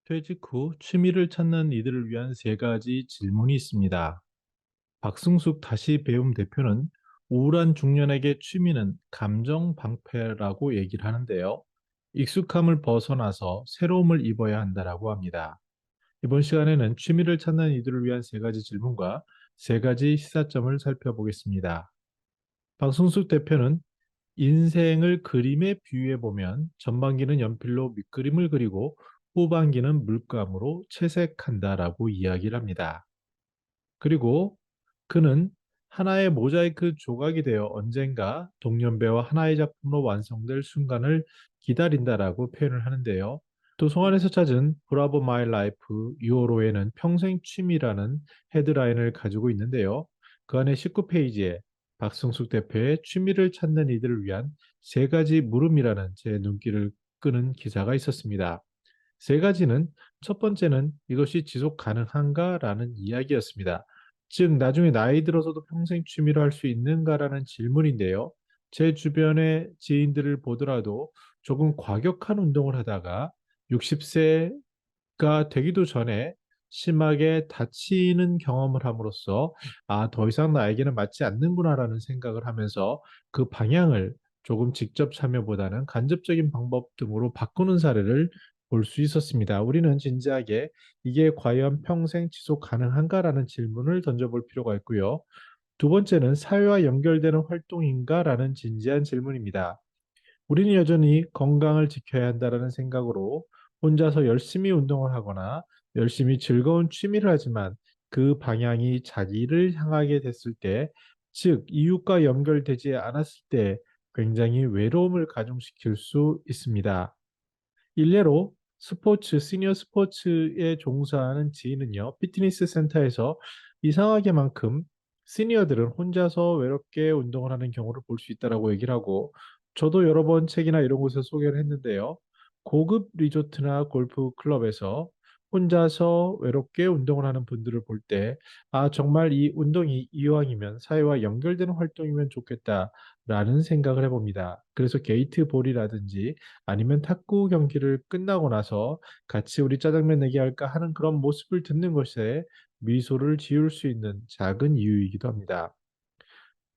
퇴직 후 취미를 찾는 이들을 위한 세 가지 질문이 있습니다. 박승숙 다시 배움 대표는 우울한 중년에게 취미는 감정 방패라고 얘기를 하는데요. 익숙함을 벗어나서 새로움을 입어야 한다라고 합니다. 이번 시간에는 취미를 찾는 이들을 위한 세 가지 질문과 세 가지 시사점을 살펴보겠습니다. 박승숙 대표는 인생을 그림에 비유해 보면 전반기는 연필로 밑그림을 그리고 후반기는 물감으로 채색한다라고 이야기를 합니다. 그리고 그는 하나의 모자이크 조각이 되어 언젠가 동년배와 하나의 작품으로 완성될 순간을 기다린다라고 표현을 하는데요. 도서관에서 찾은 브라보 마이 라이프 6월호에는 평생 취미라는 헤드라인을 가지고 있는데요. 그 안에 19페이지에 박승숙 대표의 취미를 찾는 이들을 위한 세 가지 물음이라는 제 눈길을 끄는 기사가 있었습니다. 세 가지는 첫 번째는 이것이 지속 가능한가라는 이야기였습니다. 즉, 나중에 나이 들어서도 평생 취미로 할 수 있는가라는 질문인데요. 제 주변의 지인들을 보더라도 조금 과격한 운동을 하다가 60세가 되기도 전에 심하게 다치는 경험을 함으로써 더 이상 나에게는 맞지 않는구나라는 생각을 하면서 그 방향을 조금 직접 참여보다는 간접적인 방법 등으로 바꾸는 사례를 볼 수 있었습니다. 우리는 진지하게 이게 과연 평생 지속 가능한가라는 질문을 던져볼 필요가 있고요. 두 번째는 사회와 연결되는 활동인가라는 진지한 질문입니다. 우리는 여전히 건강을 지켜야 한다는 생각으로 혼자서 열심히 운동을 하거나 열심히 즐거운 취미를 하지만 그 방향이 자기를 향하게 됐을 때, 즉, 이웃과 연결되지 않았을 때 굉장히 외로움을 가중시킬 수 있습니다. 일례로 시니어 스포츠에 종사하는 지인은요, 피트니스 센터에서 이상하게만큼 시니어들은 혼자서 외롭게 운동을 하는 경우를 볼 수 있다라고 얘기를 하고, 저도 여러 번 책이나 이런 곳에서 소개를 했는데요. 고급 리조트나 골프 클럽에서 혼자서 외롭게 운동을 하는 분들을 볼 때, 정말 이 운동이 이왕이면 사회와 연결되는 활동이면 좋겠다라는 생각을 해봅니다. 그래서 게이트볼이라든지 아니면 탁구 경기를 끝나고 나서 같이 우리 짜장면 내기 할까 하는 그런 모습을 듣는 것에 미소를 지을 수 있는 작은 이유이기도 합니다.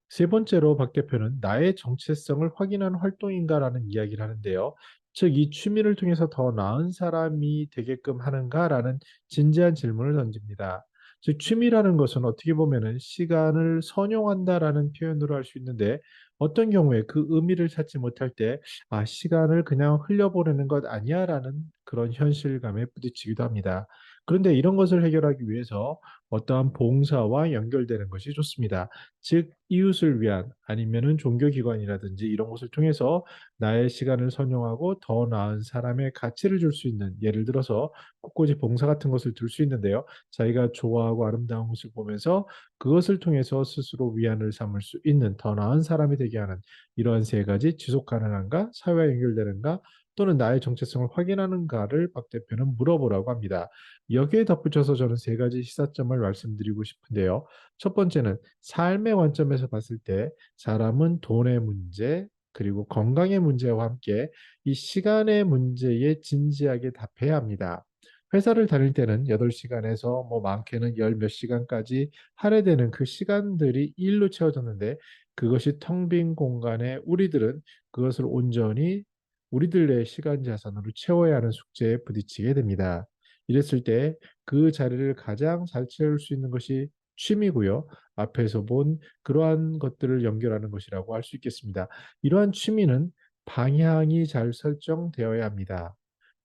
세 번째로 박 대표는 나의 정체성을 확인하는 활동인가라는 이야기를 하는데요. 즉, 이 취미를 통해서 더 나은 사람이 되게끔 하는가라는 진지한 질문을 던집니다. 즉, 취미라는 것은 어떻게 보면은 시간을 선용한다라는 표현으로 할 수 있는데, 어떤 경우에 그 의미를 찾지 못할 때, 시간을 그냥 흘려보내는 것 아니야라는 그런 현실감에 부딪히기도 합니다. 그런데 이런 것을 해결하기 위해서 어떠한 봉사와 연결되는 것이 좋습니다. 즉, 이웃을 위한 아니면은 종교기관이라든지 이런 것을 통해서 나의 시간을 선용하고 더 나은 사람의 가치를 줄 수 있는, 예를 들어서 꽃꽂이 봉사 같은 것을 들 수 있는데요. 자기가 좋아하고 아름다운 것을 보면서 그것을 통해서 스스로 위안을 삼을 수 있는 더 나은 사람이 되게 하는, 이러한 세 가지 지속 가능한가, 사회와 연결되는가, 또는 나의 정체성을 확인하는가를 박 대표는 물어보라고 합니다. 여기에 덧붙여서 저는 세 가지 시사점을 말씀드리고 싶은데요. 첫 번째는 삶의 관점에서 봤을 때 사람은 돈의 문제, 그리고 건강의 문제와 함께 이 시간의 문제에 진지하게 답해야 합니다. 회사를 다닐 때는 8시간에서 뭐 많게는 열 몇 시간까지 할애되는 그 시간들이 일로 채워졌는데, 그것이 텅 빈 공간에 우리들은 그것을 온전히 우리들의 시간 자산으로 채워야 하는 숙제에 부딪히게 됩니다. 이랬을 때 그 자리를 가장 잘 채울 수 있는 것이 취미고요. 앞에서 본 그러한 것들을 연결하는 것이라고 할 수 있겠습니다. 이러한 취미는 방향이 잘 설정되어야 합니다.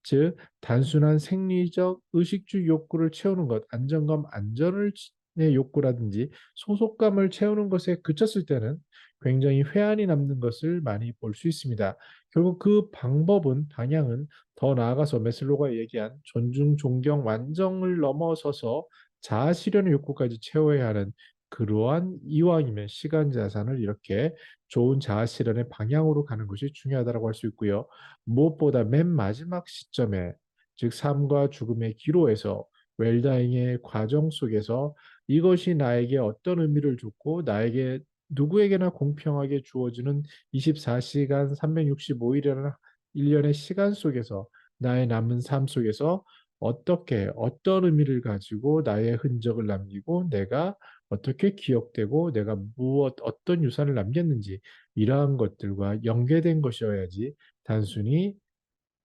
즉, 단순한 생리적 의식주 욕구를 채우는 것, 안정감, 안전의 욕구라든지 소속감을 채우는 것에 그쳤을 때는 굉장히 회한이 남는 것을 많이 볼 수 있습니다. 결국 그 방법은, 방향은 더 나아가서 메슬로가 얘기한 존중, 존경, 완성을 넘어서서 자아 실현의 욕구까지 채워야 하는, 그러한 이왕이면 시간 자산을 이렇게 좋은 자아 실현의 방향으로 가는 것이 중요하다고 할 수 있고요. 무엇보다 맨 마지막 시점에, 즉 삶과 죽음의 기로에서 웰다잉의 과정 속에서 이것이 나에게 어떤 의미를 줬고 나에게 누구에게나 공평하게 주어지는 24시간 365일이라는 1년의 시간 속에서 나의 남은 삶 속에서 어떻게 어떤 의미를 가지고 나의 흔적을 남기고 내가 어떻게 기억되고 내가 무엇 어떤 유산을 남겼는지 이러한 것들과 연계된 것이어야지 단순히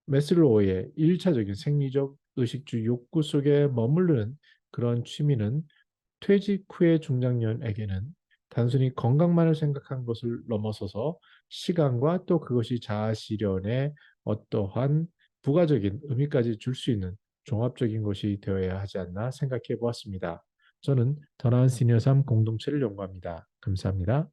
매슬로우의 일차적인 생리적 의식주 욕구 속에 머무르는 그런 취미는 퇴직 후의 중장년에게는 단순히 건강만을 생각한 것을 넘어서서 시간과 또 그것이 자아 실현에 어떠한 부가적인 의미까지 줄 수 있는 종합적인 것이 되어야 하지 않나 생각해 보았습니다. 저는 더 나은 시니어 삶 공동체를 연구합니다. 감사합니다.